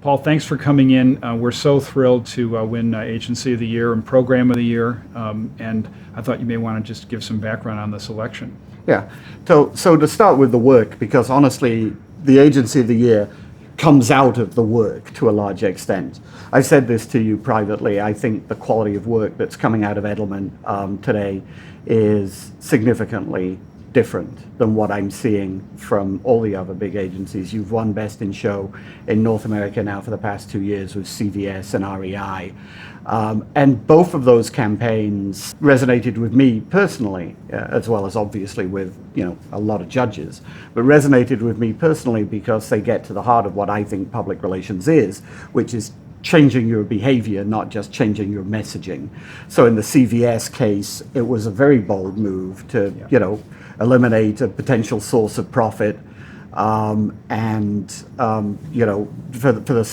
Paul, thanks for coming in. We're so thrilled to win Agency of the Year and Program of the Year, and I thought you may want to just give some background on the selection. Yeah. So to start with the work, because honestly, the Agency of the Year comes out of the work to a large extent. I said this to you privately. I think the quality of work that's coming out of Edelman today is significantly different than what I'm seeing from all the other big agencies. You've won Best in Show in North America now for the past 2 years with CVS and REI. And both of those campaigns resonated with me personally, as well as obviously with a lot of judges, but resonated with me personally because they get to the heart of what I think public relations is, which is changing your behavior, not just changing your messaging. So in the CVS case, it was a very bold move to, eliminate a potential source of profit, for the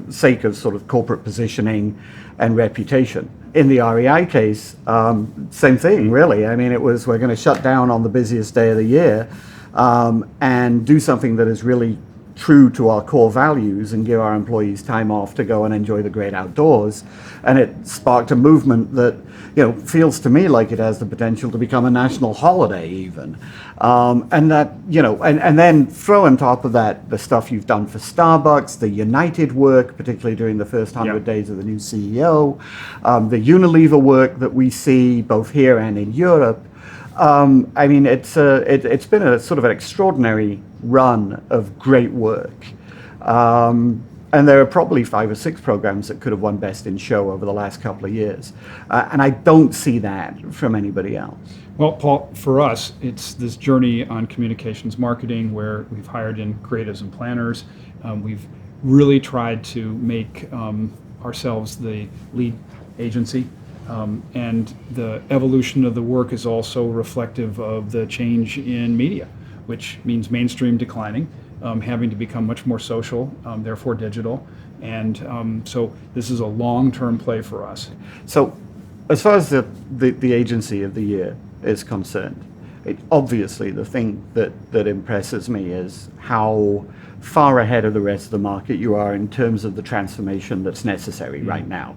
sake of sort of corporate positioning and reputation. In the REI case, same thing, really. I mean, it was, we're going to shut down on the busiest day of the year and do something that is really true to our core values and give our employees time off to go and enjoy the great outdoors. And it sparked a movement that, feels to me like it has the potential to become a national holiday even. And that, and then throw on top of that the stuff you've done for Starbucks, the United work, particularly during the first 100 days of the new CEO, the Unilever work that we see both here and in Europe. I mean, it's been a sort of an extraordinary run of great work. And there are probably 5 or 6 programs that could have won Best in Show over the last couple of years. And I don't see that from anybody else. Well, Paul, for us, it's this journey on communications marketing where we've hired in creatives and planners. We've really tried to make ourselves the lead agency. And the evolution of the work is also reflective of the change in media, which means mainstream declining, having to become much more social, therefore digital. And so this is a long-term play for us. So as far as the Agency of the Year is concerned, obviously the thing that impresses me is how far ahead of the rest of the market you are in terms of the transformation that's necessary right now.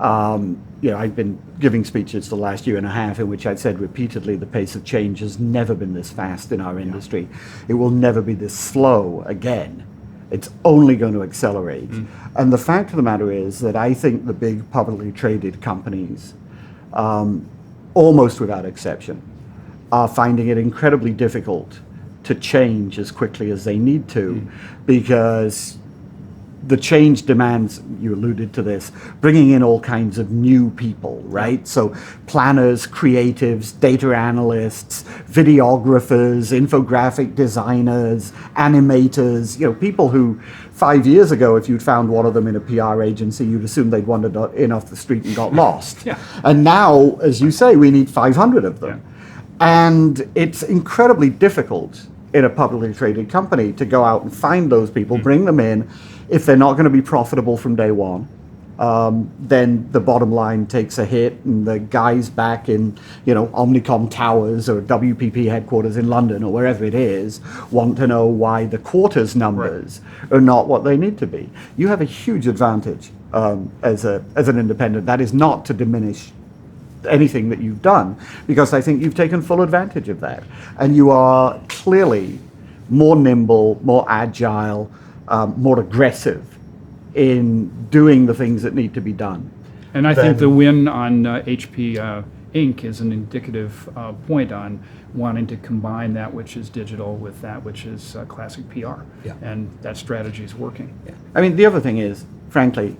I've been giving speeches the last year and a half in which I've said repeatedly the pace of change has never been this fast in our industry. It will never be this slow again. It's only going to accelerate. And the fact of the matter is that I think the big publicly traded companies, almost without exception, are finding it incredibly difficult to change as quickly as they need to because the change demands, you alluded to this, bringing in all kinds of new people, right? So planners, creatives, data analysts, videographers, infographic designers, animators, people who 5 years ago, if you'd found one of them in a PR agency, you'd assume they'd wandered in off the street and got lost. And now, as you say, we need 500 of them. And it's incredibly difficult in a publicly traded company to go out and find those people, bring them in. If they're not going to be profitable from day one, then the bottom line takes a hit, and the guys back in, Omnicom Towers or WPP headquarters in London or wherever it is want to know why the quarter's numbers are not what they need to be. You have a huge advantage as an independent. That is not to diminish anything that you've done, because I think you've taken full advantage of that, and you are clearly more nimble, more agile, more aggressive in doing the things that need to be done. And I think the win on HP Inc. is an indicative point on wanting to combine that which is digital with that which is classic PR. And that strategy is working. I mean, the other thing is, frankly,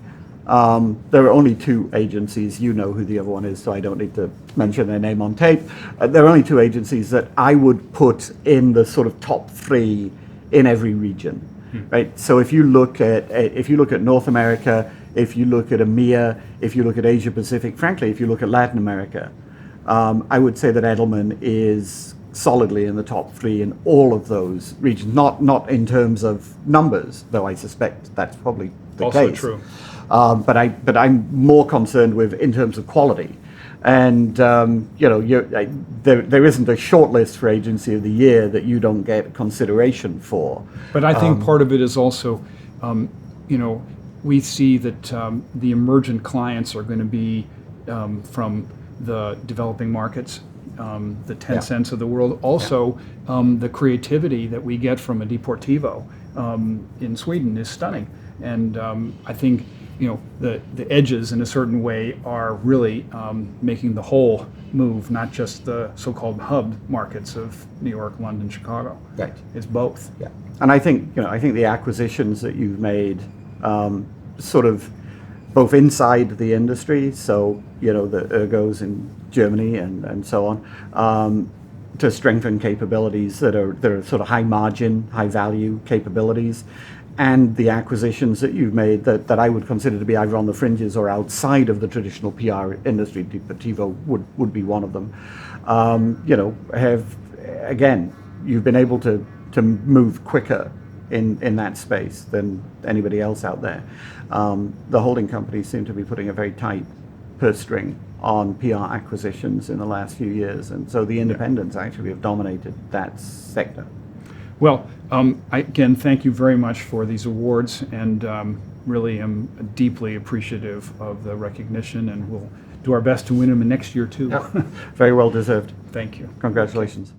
there are only 2 agencies, you know who the other one is, so I don't need to mention their name on tape. There are only 2 agencies that I would put in the sort of top 3 in every region. Right. So if you look at North America, if you look at EMEA, if you look at Asia Pacific, frankly, if you look at Latin America, I would say that Edelman is solidly in the top 3 in all of those regions. Not in terms of numbers, though I suspect that's probably the also case. True. But I'm more concerned with in terms of quality. And there isn't a short list for Agency of the Year that you don't get consideration for. But I think part of it is also, we see that the emergent clients are going to be from the developing markets, the Tencents of the world. Also, the creativity that we get from a Deportivo in Sweden is stunning. And I think the edges in a certain way are really making the whole move, not just the so-called hub markets of New York, London, Chicago. Right. It's both. Yeah. And I think the acquisitions that you've made, sort of both inside the industry, so the Ergos in Germany and so on, to strengthen capabilities that are sort of high margin, high value capabilities, and the acquisitions that you've made that I would consider to be either on the fringes or outside of the traditional PR industry. Deportivo would be one of them. You've been able to move quicker in that space than anybody else out there. The holding companies seem to be putting a very tight purse string on PR acquisitions in the last few years, and so the independents actually have dominated that sector. Well, again, thank you very much for these awards, and really am deeply appreciative of the recognition, and we'll do our best to win them next year too. Very well deserved. Thank you. Congratulations.